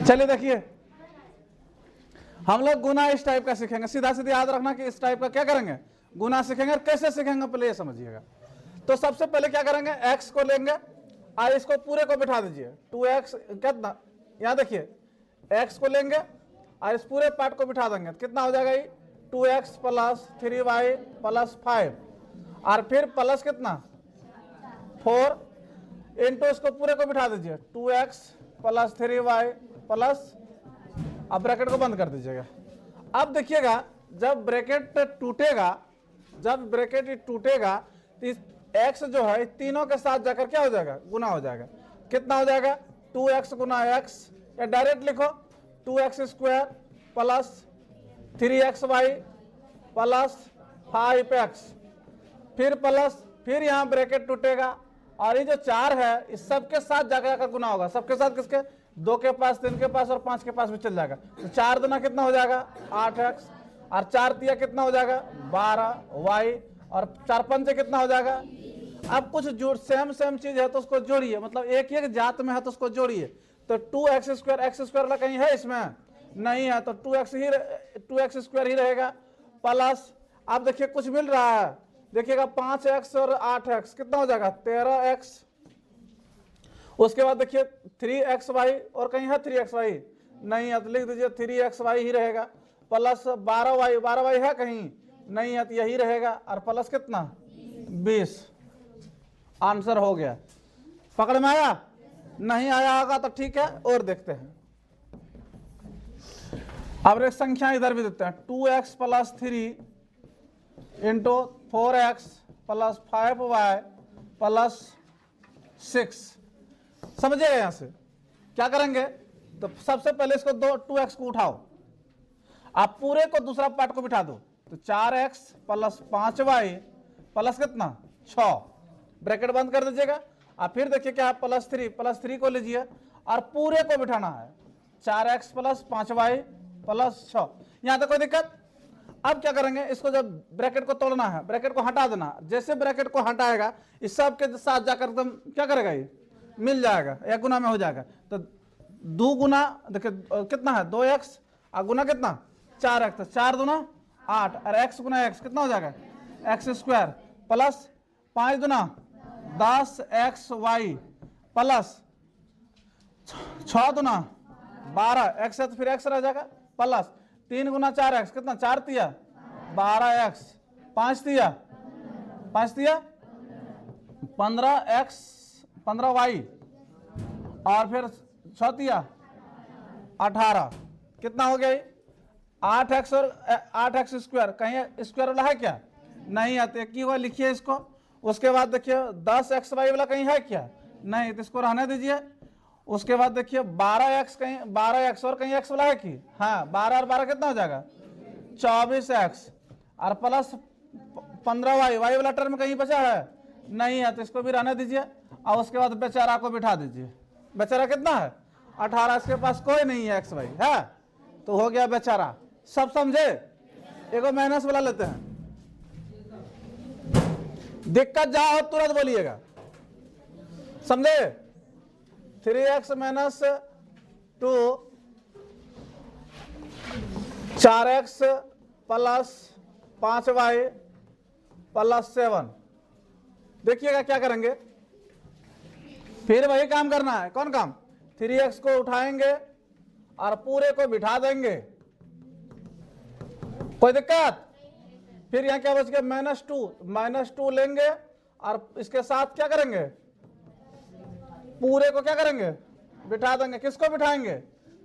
चलिए देखिए, हम लोग गुना इस टाइप का सीखेंगे। सीधा सीधा याद रखना कि इस टाइप का क्या करेंगे, गुना सीखेंगे। कैसे सीखेंगे पहले ये समझिएगा। तो सबसे पहले क्या करेंगे, x को लेंगे और इसको पूरे को बिठा दीजिए। 2x कितना, यहाँ देखिए x को लेंगे और इस पूरे पार्ट को बिठा देंगे, कितना हो जाएगा ये 2x प्लस 3y प्लस 5 और फिर प्लस कितना 4 इंटू इसको पूरे को बिठा दीजिए 2x प्लस 3y प्लस, अब ब्रैकेट को बंद कर दीजिएगा। अब देखिएगा जब ब्रैकेट टूटेगा, जब ब्रैकेट टूटेगा तो इस x जो है तीनों के साथ जाकर क्या हो जाएगा, गुना हो जाएगा। कितना हो जाएगा 2x गुना x, या डायरेक्ट लिखो 2x square plus 3xy plus 5x, फिर प्लस, फिर यहाँ ब्रैकेट टूटेगा और ये जो 4 है इस सबके साथ जाकर गुना होगा। सबके साथ किसके, 2 के पास, 3 के पास और 5 के पास भी चल जाएगा। तो 4 दुना कितना हो जाएगा 8x और 4 तिया कितना हो जाएगा 12y और 4 पंचे कितना हो जाएगा। अब कुछ जोड़, सेम चीज है तो उसको जोड़िए, मतलब एक एक जात में है तो उसको जोड़िए। तो 2x स्क्वायर वाला कहीं है इसमें नहीं है, तो 2x स्क्वायर ही रहेगा प्लस, अब देखिए कुछ मिल रहा है, देखिएगा 5x और 8x कितना हो जाएगा 13x। उसके बाद देखिए 3xy और कहीं है 3xy नहीं है, तो लिख दीजिए 3xy ही रहेगा प्लस 12y है कहीं नहीं है तो यही रहेगा और प्लस कितना 20। आंसर हो गया। पकड़ में आया, नहीं आया होगा तो ठीक है और देखते हैं। अब एक संख्या इधर भी देते हैं 2x plus 3 into 4x plus 5y plus 6। समझिएगा, यहां से क्या करेंगे, तो सबसे पहले इसको 2x को उठाओ, आप पूरे को दूसरा पार्ट को बिठा दो, तो 4x प्लस 5y प्लस कितना 6, ब्रैकेट बंद कर दीजिएगा। और फिर देखिए क्या है प्लस 3 को लीजिए और पूरे को बिठाना है 4x प्लस 5y प्लस 6। यहां तक कोई दिक्कत। अब क्या करेंगे, इसको जब ब्रैकेट को तोड़ना है, ब्रैकेट को हटा देना, जैसे ब्रैकेट को हटाएगा इस सब के साथ जाकर एकदम क्या करेगा, ये मिल जाएगा या गुना में हो जाएगा। तो 2 गुना देखिए कितना है 2x और गुना कितना 4x, तो 4 दूना 8 और x गुना x कितना हो जाएगा x स्क्वायर प्लस 5 दुना 10xy प्लस 6 दुना 12x है तो फिर x रह जाएगा प्लस 3 गुना 4x कितना 4 तिया 12x, 5 तिया 15x 15y और फिर 6 तिया 18 कितना हो गया 8x और 8x स्क्वायर, कहीं स्क्वायर वाला है क्या नहीं है, तो एक ही हुआ लिखिए इसको। उसके बाद देखिए 10xy वाला कहीं है क्या नहीं, तो इसको रहने दीजिए। उसके बाद देखिए 12x कहीं 12x और कहीं x वाला है कि हाँ 12 और 12 कितना हो जाएगा 24x और प्लस 15y, वाई वाला टर्म कहीं बचा है नहीं है, तो इसको भी रहने दीजिए। और उसके बाद बेचारा को बिठा दीजिए। बेचारा कितना है 18, इसके पास कोई नहीं है xy है तो हो गया बेचारा। सब समझे। एगो माइनस वाला लेते हैं, दिक्कत जहां हो तुरंत बोलिएगा, समझे। 3x minus 2 4x plus 5y plus 7। देखिएगा क्या करेंगे, फिर वही काम करना है। कौन काम, 3x को उठाएंगे और पूरे को बिठा देंगे, कोई दिक्कत। फिर यहां क्या बच गया -2 लेंगे और इसके साथ क्या करेंगे पूरे को क्या करेंगे बिठा देंगे। किसको बिठाएंगे,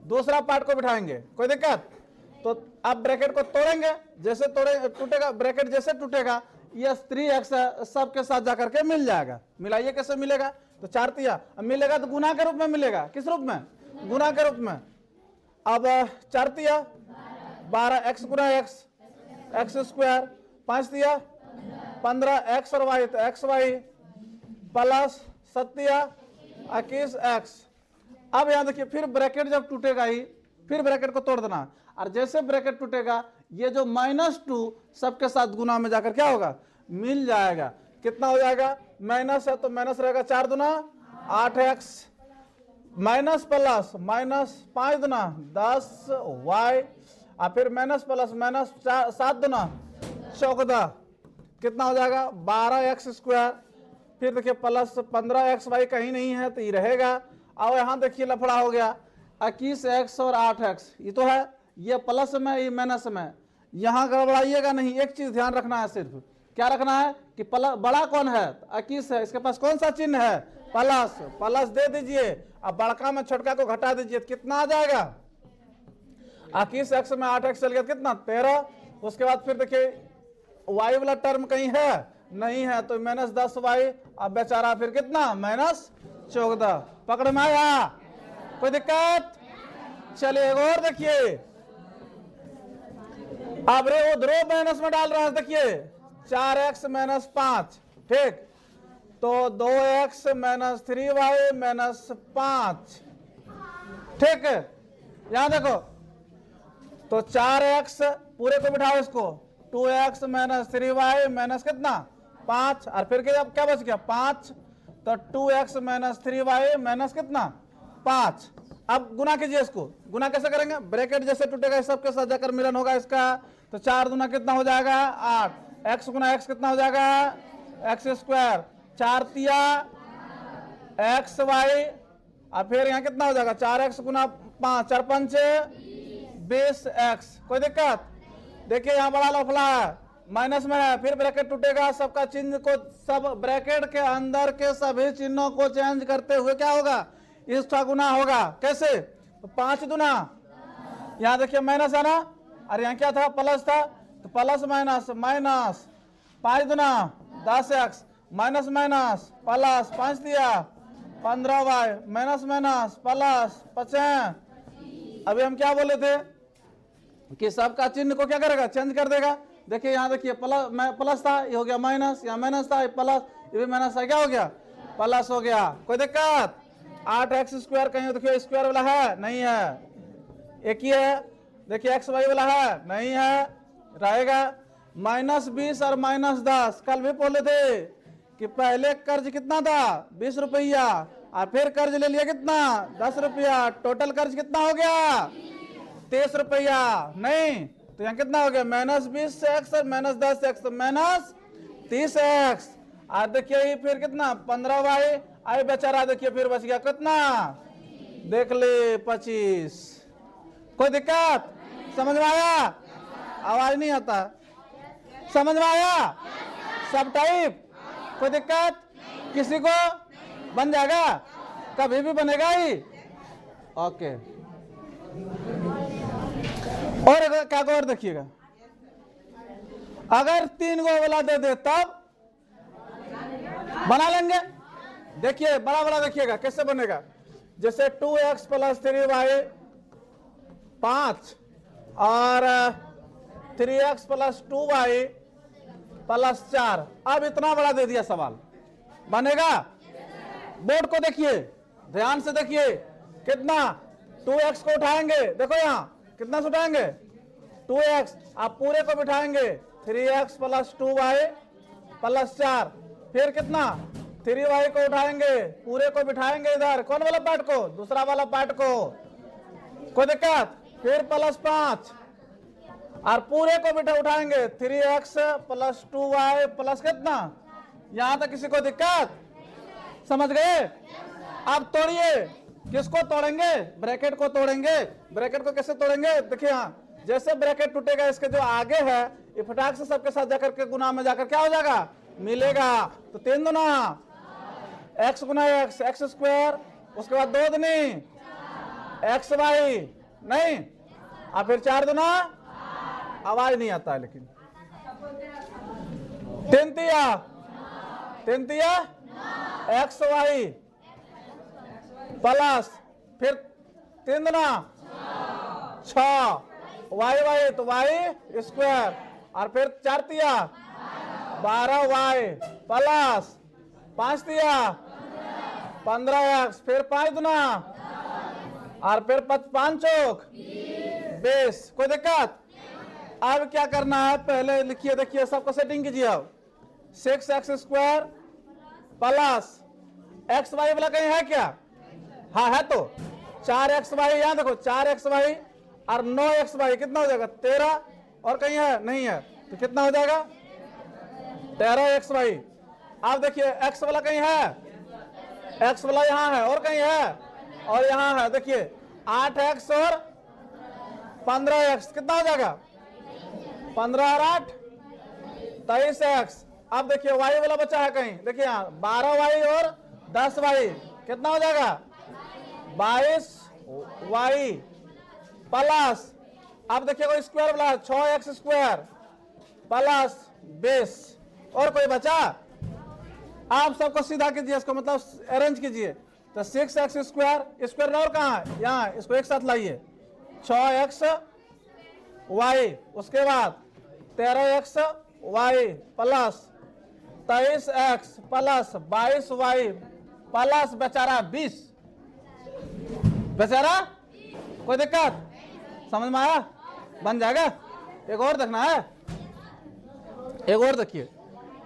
दूसरा पार्ट को बिठाएंगे, कोई दिक्कत। तो अब ब्रैकेट को तोड़ेंगे, जैसे टूटेगा ब्रैकेट, जैसे टूटेगा ये 3x सबके साथ जाकर के मिल जाएगा। मिलाइए कैसे मिलेगा, तो 4 तिया मिलेगा तो गुना के रूप में मिलेगा। किस रूप में, गुना के रूप में। अब 4 तिया 12x गुना x स्क्वायर, 5 तिया 15x और y तो xy प्लस 7 21x। अब यहां देखिए फिर ब्रैकेट जब टूटेगा ही फिर ब्रैकेट को तोड़ देना, और जैसे ब्रैकेट टूटेगा ये जो -2 सबके साथ गुना में जाकर क्या होगा मिल जाएगा। कितना हो जाएगा, माइनस है तो माइनस रहेगा 4 दुना 8x माइनस प्लस माइनस 5 दुना 10 वाई, और फिर माइनस प्लस माइनस 7 दुना 14, कितना हो जाएगा 12x²। फिर देखिए प्लस 15xy कहीं नहीं है तो ये रहेगा। और यहाँ देखिए लफड़ा हो गया 21x और 8x, ये तो है, ये प्लस में ये माइनस में, यहाँ गड़बड़ाइएगा नहीं। एक चीज ध्यान रखना है, सिर्फ क्या रखना है कि बड़ा कौन है 21 है, इसके पास कौन सा चिन्ह है प्लस, प्लस दे दीजिए। अब बड़का में छोटका को घटा दीजिए तो कितना आ जाएगा 21x में 8x चल गया कितना 13। उसके बाद फिर देखिए y वाला टर्म कहीं है नहीं है तो माइनस 10y, अब बेचारा फिर कितना माइनस 14। पकड़ में आया, कोई दिक्कत? चलिए एक और देखिए, अब रे वो ध्रुव माइनस में डाल रहा है, देखिए 4x माइनस 5, ठीक, तो 2x माइनस 3y माइनस 5, ठीक है। यहां देखो तो 4x पूरे को बिठाओ इसको, 2x माइनस 3y माइनस कितना 5, और फिर क्या बच गया 5, तो 2x माइनस 3y माइनस कितना 5। अब गुना कीजिए इसको, गुना कैसे करेंगे, ब्रैकेट जैसे टूटेगा सबके साथ जाकर मिलन होगा इसका, तो 4 दूना कितना हो जाएगा 8, x गुना x कितना हो जाएगा x², 4 तिया xy, और फिर यहाँ कितना हो जाएगा 4x गुना 5, 4 5 20x। कोई दिक्कत? देखिए यहाँ बड़ा लफड़ा है, माइनस में है, फिर ब्रैकेट टूटेगा, सबका चिन्ह को, सब ब्रैकेट के अंदर के सभी चिन्हों को चेंज करते हुए क्या होगा इसका गुना होगा। कैसे? तो 5 दुना, यहाँ देखिए माइनस है ना, और यहाँ क्या था प्लस था, तो प्लस माइनस माइनस 5 दुना 10x माइनस माइनस प्लस 5 दिया 15y माइनस माइनस प्लस 50। अभी हम क्या बोले थे कि सबका चिन्ह को क्या करेगा चेंज कर देगा। देखिए यहाँ देखिए प्लस था, ये हो गया माइनस, यहाँ माइनस था, ये प्लस, ये भी माइनस था, क्या हो गया प्लस हो गया। कोई दिक्कत? 8x² कहीं देखिए स्क्वायर वाला है नहीं है, एक ही है। देखिए xy वाला है नहीं है, रहेगा माइनस 20 और माइनस 10। कल भी बोले थे कि पहले कर्ज कितना था 20 रुपया, और फिर कर्ज ले लिया कितना 10 रुपया, टोटल कर्ज कितना हो गया 30 रुपया। नहीं तो यहाँ कितना हो गया माइनस 20x और माइनस 10x, तो माइनस 30x। और देखिए फिर कितना 15y, आई बेचारा देखिए फिर बच गया कितना, देख ले 25। कोई दिक्कत? समझ में आया? आवाज नहीं आता, समझ में आया सब टाइप? कोई दिक्कत? किसी को बन जाएगा, कभी भी बनेगा ही। ओके, और क्या और देखिएगा, अगर 3 गो वाला दे दे तब बना लेंगे। देखिए बड़ा बड़ा देखिएगा कैसे बनेगा, जैसे 2x प्लस 3y 5 और 3x प्लस 2y प्लस 4। अब इतना बड़ा दे दिया सवाल, बनेगा? बोर्ड को देखिए, ध्यान से देखिए, कितना 2x को उठाएंगे, देखो यहाँ कितना से उठाएंगे 2x, आप पूरे को बिठाएंगे 3x प्लस 2y प्लस 4, फिर कितना 3y को उठाएंगे, पूरे को बिठाएंगे इधर, कौन वाला पार्ट को, दूसरा वाला पार्ट को। कोई दिक्कत? फिर प्लस 5 और पूरे को बिठा उठाएंगे 3x प्लस 2y प्लस कितना, यहां तक किसी को दिक्कत? समझ गए? अब तोड़िए, किसको तोड़ेंगे, ब्रैकेट को तोड़ेंगे। ब्रैकेट को कैसे तोड़ेंगे, देखिए यहाँ जैसे ब्रैकेट टूटेगा इसके जो आगे है ये फटाक से सबके साथ जाकर के गुना में जाकर क्या हो जाएगा मिलेगा। तो 3 दुना x गुना x² उसके बाद 2 दुनी xy नहीं, और फिर 4 दुना, आवाज नहीं आता है लेकिन 3 तिया xy प्लस फिर 3 दुना 6 y तो y² और फिर 4 तिया 12y प्लस 5 तिया 15x, फिर 5 दुना और फिर 5 चौक 20। कोई दिक्कत? अब क्या करना है, पहले लिखिए, देखिए सबको सेटिंग कीजिए। अब 6x² प्लस xy वाला कहीं है क्या, हाँ है तो 4xy, यहाँ देखो 4xy और 9xy कितना हो जाएगा 13, और कहीं है नहीं है तो कितना हो जाएगा 13xy। आप देखिए x वाला कहीं है, x वाला यहाँ है और कहीं है और यहाँ है, देखिए 8x और 15x कितना हो जाएगा 15 और 8 23x। अब देखिए y वाला बचा है कहीं, देखिए यहाँ 12y और 10y कितना हो जाएगा 22y प्लस, अब देखिए कोई स्क्वायर वाला 6x स्क्वायर प्लस 20, और कोई बचा। आप सबको सीधा कीजिए, इसको मतलब अरेंज कीजिए, तो 6x स्क्वायर, स्क्वायर और कहाँ है यहाँ, इसको एक साथ लाइए 6xy, उसके बाद 13xy plus 23x plus 22y plus बेचारा 20, बेचारा कोई दिक्कत समझ में आया, बन जाएगा। एक और देखना है, एक और देखिए,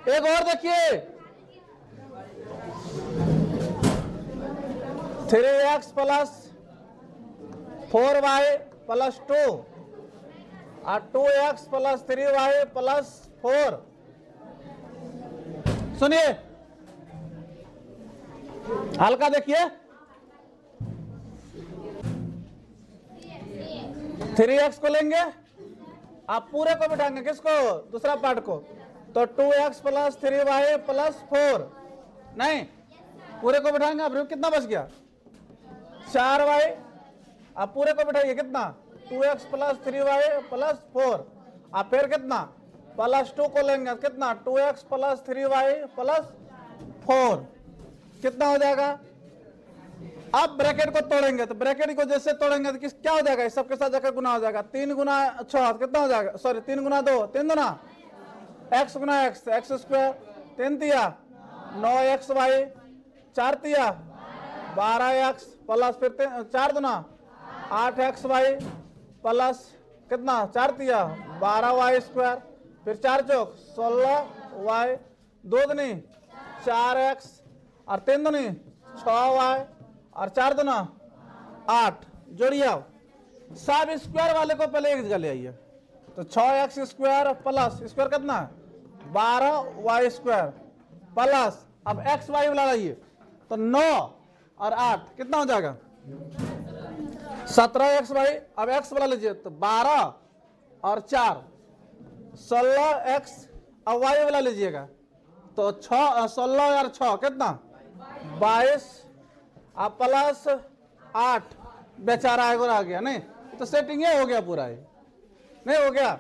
एक और देखिए 3x प्लस 4y प्लस 2 और 2x प्लस 3y प्लस 4। सुनिए हल्का देखिए, 3x को लेंगे, आप पूरे को बिठाएंगे, किसको दूसरा पार्ट को, तो 2x प्लस 3y प्लस 4, नहीं पूरे को बिठाएंगे, अब कितना बच गया 4y, आप पूरे को बिठाइए कितना 2x प्लस 3y प्लस 4, आप फिर कितना प्लस 2 को लेंगे कितना 2x प्लस 3y प्लस 4 कितना हो जाएगा। अब ब्रैकेट को तोड़ेंगे, तो ब्रैकेट को जैसे तोड़ेंगे तो किस क्या हो जाएगा, इस सबके साथ जाकर गुना हो जाएगा, 3 गुना 6 कितना हो जाएगा, सॉरी 3 गुना 2 3 गुना x गुना x स्क्वायर, 3 तिया 9xy, 4 तिया 12x प्लस फिर 4 दुना 8xy प्लस कितना 4 तिया 12y स्क्वायर, फिर 4 चौक 16y, 2 दुनी 4x और 3 दुनी 6y और 4 दुना 8, जोड़िए सब स्क्वायर वाले को पहले एक जगह ले आइए, तो 6x स्क्वायर प्लस स्क्वायर कितना है 12y स्क्वायर प्लस, अब x y वाला लाइए तो 9 और 8 कितना हो जाएगा 17xy, अब x वाला लीजिए तो 12 और 4 16x, अब y वाला लीजिएगा तो 16 और 6 कितना 22 अब प्लस 8, बेचारा आ गया नहीं, तो सेटिंग ये हो गया पूरा, नहीं हो गया।